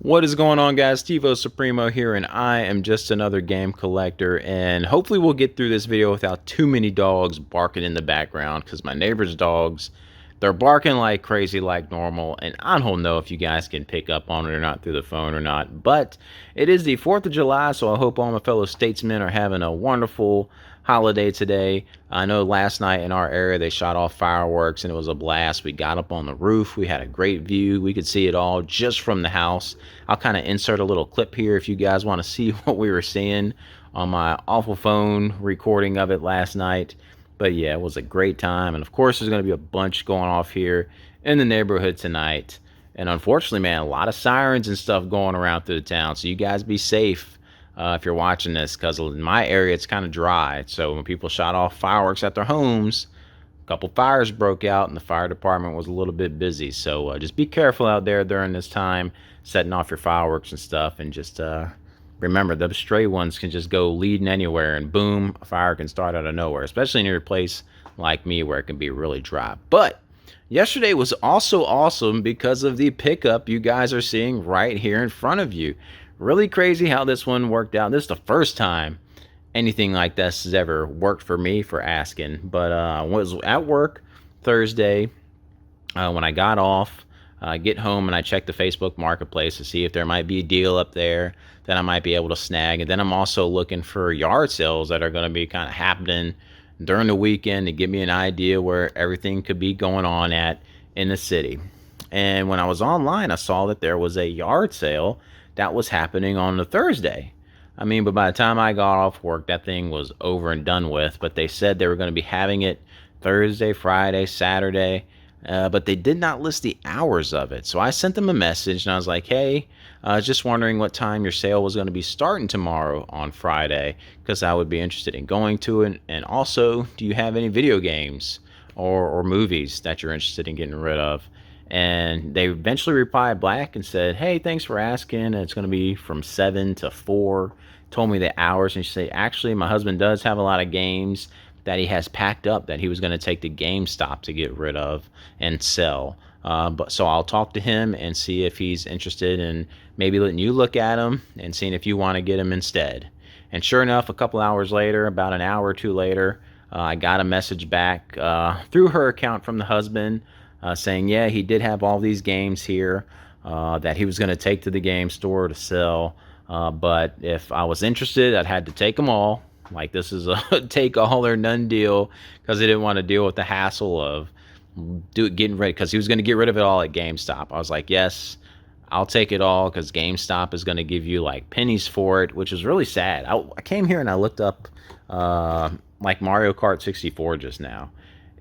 What is going on, guys? Tivo Supremo here, and I am just another game collector, and hopefully we'll get through this video without too many dogs barking in the background, because my neighbor's dogs, they're barking like crazy like normal, and I don't know if you guys can pick up on it or not through the phone or not, but it is the 4th of July, so I hope all my fellow statesmen are having a wonderful holiday today. I know last night in our area they shot off fireworks and it was a blast. We got up on the roof, we had a great view, we could see it all just from the house. I'll kind of insert a little clip here if you guys want to see what we were seeing on my awful phone recording of it last night. But yeah, it was a great time, and of course there's going to be a bunch going off here in the neighborhood tonight. And unfortunately, man, a lot of sirens and stuff going around through the town, so you guys be safe if you're watching this, because in my area it's kind of dry. So when people shot off fireworks at their homes, a couple fires broke out and the fire department was a little bit busy. So just be careful out there during this time, setting off your fireworks and stuff, and just remember, the stray ones can just go leading anywhere and boom, a fire can start out of nowhere, especially near a place like me where it can be really dry. But yesterday was also awesome because of the pickup you guys are seeing right here in front of you. Really crazy how this one worked out. This is the first time anything like this has ever worked for me, for asking. But I was at work Thursday when I got off. Get home and I check the Facebook Marketplace to see if there might be a deal up there that I might be able to snag. And then I'm also looking for yard sales that are going to be kind of happening during the weekend to give me an idea where everything could be going on at in the city. And when I was online, I saw that there was a yard sale that was happening on the Thursday. I mean, but by the time I got off work, that thing was over and done with. But they said they were going to be having it Thursday, Friday, Saturday, but they did not list the hours of it. So I sent them a message and I was like, hey, I was just wondering what time your sale was going to be starting tomorrow on Friday, because I would be interested in going to it. And also, do you have any video games or movies that you're interested in getting rid of? And they eventually replied back and said, hey, thanks for asking. It's going to be from 7 to 4. Told me the hours. And she said, actually, my husband does have a lot of games that he has packed up that he was going to take to GameStop to get rid of and sell. But so I'll talk to him and see if he's interested in maybe letting you look at them and seeing if you want to get them instead. And sure enough, a couple hours later, about an hour or two later, I got a message back through her account from the husband saying, yeah, he did have all these games here that he was going to take to the game store to sell. But if I was interested, I'd had to take them all. Like, this is a take all or none deal, because he didn't want to deal with the hassle of getting rid, because he was going to get rid of it all at GameStop. I was like, yes, I'll take it all, because GameStop is going to give you like pennies for it, which is really sad. I came here and I looked up like Mario Kart 64 just now.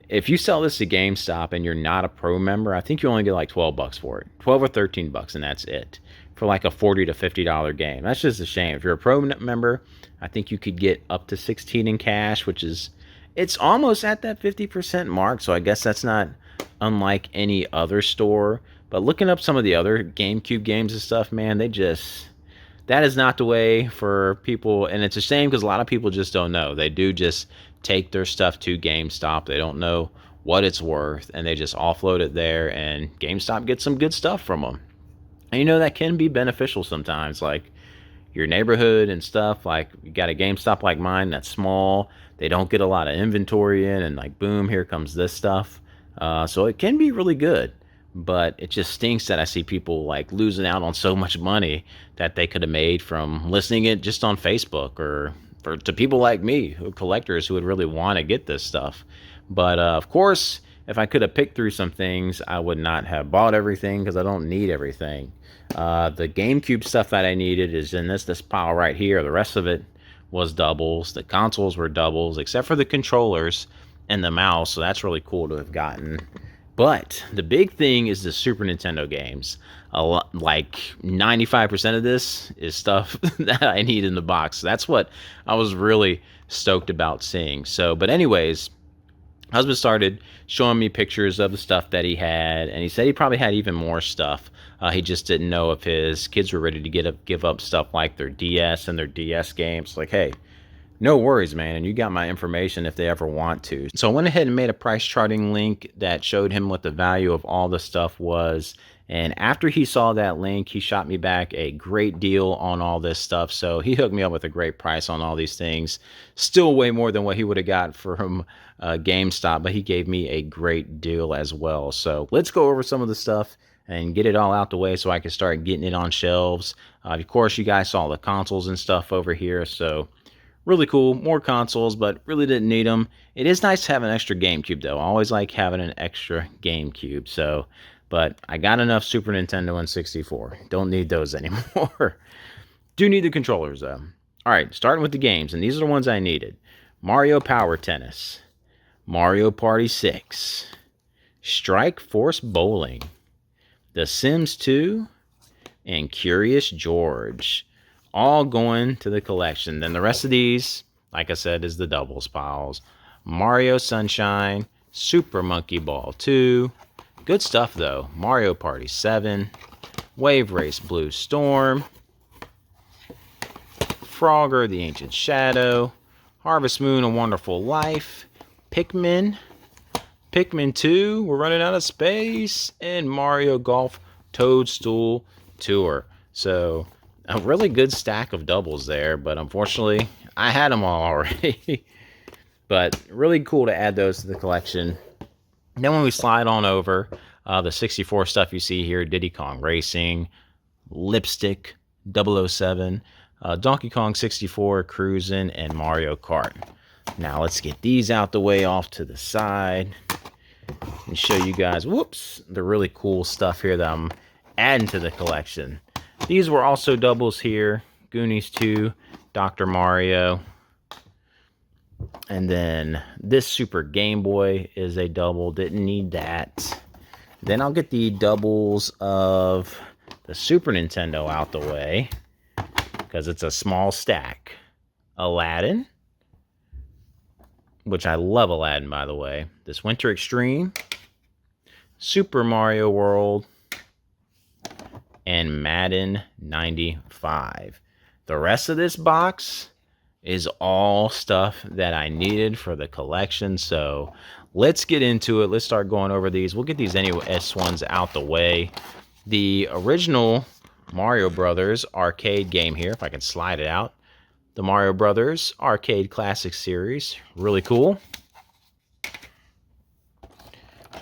If you sell this to GameStop and you're not a pro member, I think you only get like $12 for it, 12 or 13 bucks, and that's it for like a $40 to $50 game. That's just a shame. If you're a pro member, I think you could get up to 16 in cash, which is, it's almost at that 50% mark. So I guess that's not unlike any other store. But looking up some of the other GameCube games and stuff, man, that is not the way for people. And it's a shame, because a lot of people just don't know. They do just take their stuff to GameStop. They don't know what it's worth, and they just offload it there, and GameStop gets some good stuff from them. And you know, that can be beneficial sometimes, like your neighborhood and stuff. Like, you got a GameStop like mine that's small, they don't get a lot of inventory in, and like, boom, here comes this stuff. So it can be really good, but it just stinks that I see people like losing out on so much money that they could have made from listing it just on Facebook, or to people like me, who collectors who would really want to get this stuff. But of course, if I could have picked through some things, I would not have bought everything, because I don't need everything. The GameCube stuff that I needed is in this pile right here. The rest of it was doubles. The consoles were doubles, except for the controllers and the mouse, so that's really cool to have gotten. But the big thing is the Super Nintendo games. Like 95% of this is stuff that I need in the box. That's what I was really stoked about seeing. So, but anyways, husband started showing me pictures of the stuff that he had, and he said he probably had even more stuff. He just didn't know if his kids were ready to give up stuff like their DS and their DS games. Like, hey, no worries, man, and you got my information if they ever want to. So I went ahead and made a price charting link that showed him what the value of all the stuff was And after he saw that link, he shot me back a great deal on all this stuff. So he hooked me up with a great price on all these things. Still way more than what he would have got from GameStop, but he gave me a great deal as well. So let's go over some of the stuff and get it all out the way so I can start getting it on shelves. Of course, you guys saw the consoles and stuff over here. So really cool. More consoles, but really didn't need them. It is nice to have an extra GameCube, though. I always like having an extra GameCube. So, but I got enough Super Nintendo and 64. Don't need those anymore. Do need the controllers, though. All right, starting with the games, and these are the ones I needed. Mario Power Tennis, Mario Party 6, Strike Force Bowling, The Sims 2, and Curious George. All going to the collection. Then the rest of these, like I said, is the doubles piles. Mario Sunshine, Super Monkey Ball 2. Good stuff, though. Mario Party 7, Wave Race Blue Storm, Frogger, The Ancient Shadow, Harvest Moon, A Wonderful Life, Pikmin, Pikmin 2, We're Running Out of Space, and Mario Golf Toadstool Tour. So, a really good stack of doubles there, but unfortunately, I had them all already. But really cool to add those to the collection. Then when we slide on over, the 64 stuff you see here, Diddy Kong Racing, Lipstick, 007, Donkey Kong 64, Cruisin', and Mario Kart. Now let's get these out the way off to the side and show you guys, whoops, the really cool stuff here that I'm adding to the collection. These were also doubles here. Goonies 2, Dr. Mario. And then this Super Game Boy is a double. Didn't need that. Then I'll get the doubles of the Super Nintendo out the way, because it's a small stack. Aladdin, which I love Aladdin, by the way. This Winter Extreme, Super Mario World, and Madden 95. The rest of this box is all stuff that I needed for the collection. So let's get into it. Let's start going over these. We'll get these NES ones out the way. The original Mario Brothers arcade game here, if I can slide it out. The Mario Brothers Arcade Classic Series. Really cool.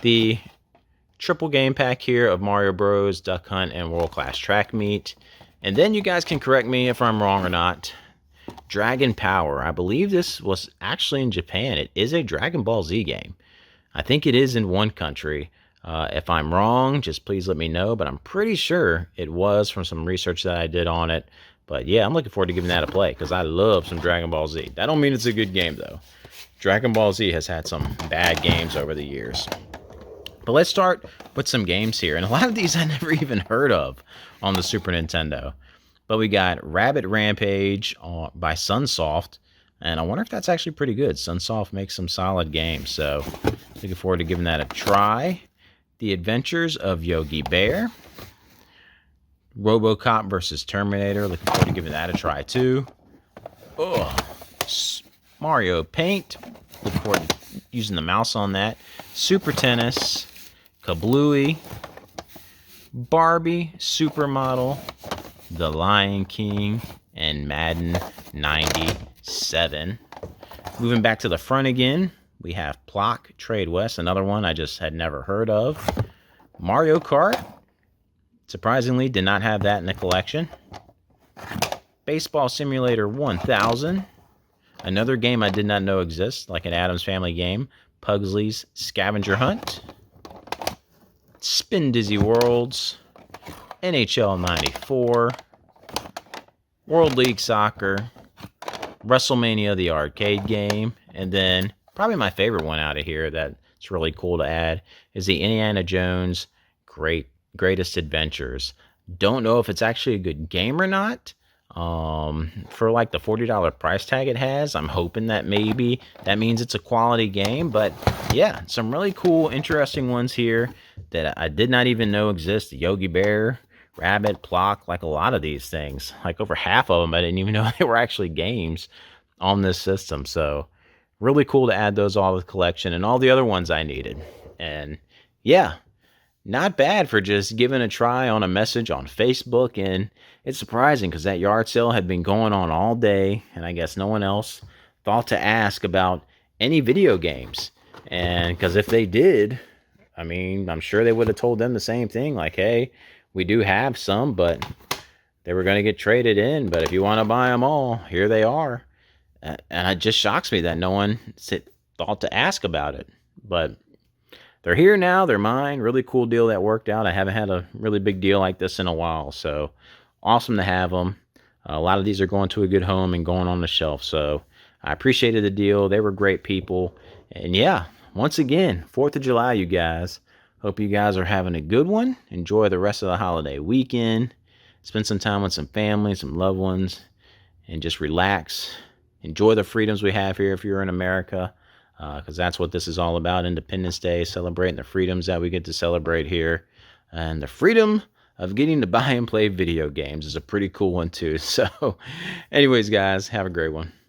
The triple game pack here of Mario Bros, Duck Hunt, and World Class Track Meet. And then you guys can correct me if I'm wrong or not. Dragon Power. I believe this was actually in Japan. It is a Dragon Ball Z game. I think it is in one country. If I'm wrong, just please let me know. But I'm pretty sure it was from some research that I did on it. But yeah, I'm looking forward to giving that a play because I love some Dragon Ball Z. That don't mean it's a good game, though. Dragon Ball Z has had some bad games over the years. But let's start with some games here. And a lot of these I never even heard of on the Super Nintendo. But we got Rabbit Rampage by Sunsoft. And I wonder if that's actually pretty good. Sunsoft makes some solid games. So looking forward to giving that a try. The Adventures of Yogi Bear. RoboCop versus Terminator. Looking forward to giving that a try too. Oh, Mario Paint. Looking forward to using the mouse on that. Super Tennis. Kablooey. Barbie Supermodel. The Lion King, and Madden 97. Moving back to the front again, we have Plock Trade West, another one I just had never heard of. Mario Kart, surprisingly, did not have that in the collection. Baseball Simulator 1000, another game I did not know exists, like an Addams Family game. Pugsley's Scavenger Hunt. Spin Dizzy Worlds. NHL 94, World League Soccer, WrestleMania the arcade game, and then probably my favorite one out of here that's really cool to add is the Indiana Jones Greatest Adventures. Don't know if it's actually a good game or not. For like the $40 price tag it has, I'm hoping that maybe that means it's a quality game. But yeah, some really cool, interesting ones here that I did not even know exist. Yogi Bear, Rabbit, Plock, like a lot of these things. Like over half of them, I didn't even know they were actually games on this system. So really cool to add those all to the collection and all the other ones I needed. And yeah, not bad for just giving a try on a message on Facebook. And it's surprising because that yard sale had been going on all day, and I guess no one else thought to ask about any video games. And because if they did, I mean, I'm sure they would have told them the same thing, like, hey, we do have some, but they were going to get traded in. But if you want to buy them all, here they are. And it just shocks me that no one thought to ask about it. But they're here now. They're mine. Really cool deal that worked out. I haven't had a really big deal like this in a while. So awesome to have them. A lot of these are going to a good home and going on the shelf. So I appreciated the deal. They were great people. And yeah, once again, 4th of July, you guys. Hope you guys are having a good one. Enjoy the rest of the holiday weekend. Spend some time with some family, some loved ones, and just relax. Enjoy the freedoms we have here if you're in America, because that's what this is all about. Independence Day, celebrating the freedoms that we get to celebrate here. And the freedom of getting to buy and play video games is a pretty cool one too. So anyways, guys, have a great one.